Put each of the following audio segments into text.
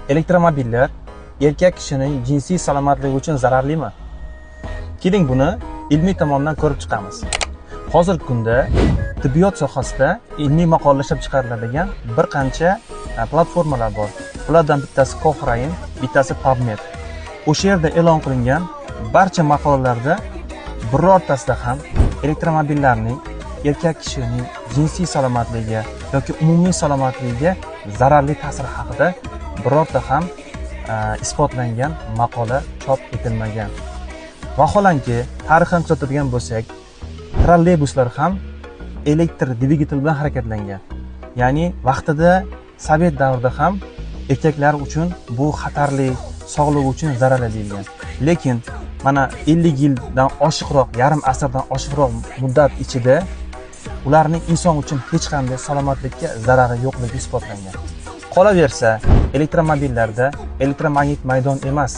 Elektromobillar erkak kishining jinsiy salomatligi uchun zararlimi? Keling buni ilmiy tomondan ko'rib chiqamiz. Hozirgi kunda tibbiyot sohasida ilmiy maqolalar ishlab chiqariladigan bir qancha platformalar bor. Ulardan bittasi Cochrane, bittasi PubMed. O'sha yerda e'lon qilingan barcha maqolalarda birortasida ham elektromobillarning erkak kishining jinsiy salomatligiga yoki umumiy salomatligiga zararli ta'siri haqida birorta ham isbotlangan maqola chop etilmagan. Vaholanki, tarixni kuzatadigan bo'lsak, trolleybuslar ham elektr dvigatel bilan harakatlangan. Ya'ni vaqtida Sovet davrida ham erkaklar uchun bu xatarli, sog'liq uchun zararli deyilgan. Lekin mana 50 yildan oshiqroq, yarim asrdan oshiqroq muddat ichida ularning inson uchun hech qanday salomatlikka zarari yo'qligi isbotlangan. Qolaversa, elektromobillarda elektromagnit maydon emas,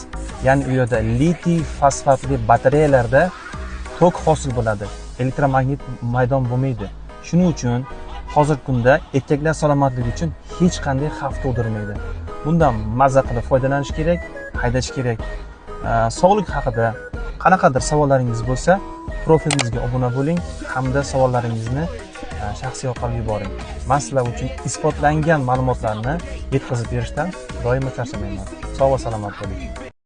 ya'ni u yerda litiy fosfatli batareyalarda tok hosil bo'ladi. Elektromagnit maydon bo'lmaydi. Shuning uchun hozirgi kunda erkaklar salomatligi uchun hech qanday xavf tug'dirmaydi. Bundan mazza qilib foydalanish kerak, haydash kerak. Sog'lik haqida qanaqadir savollaringiz bo'lsa, profilimizga obuna bo'ling hamda savollaringizni shaxsiy orqali yuboring. Men sizlar uchun isbotlangan ma'lumotlarni yetkazib berishdan doimo charchamayman. Sog' va salomat bo'ling.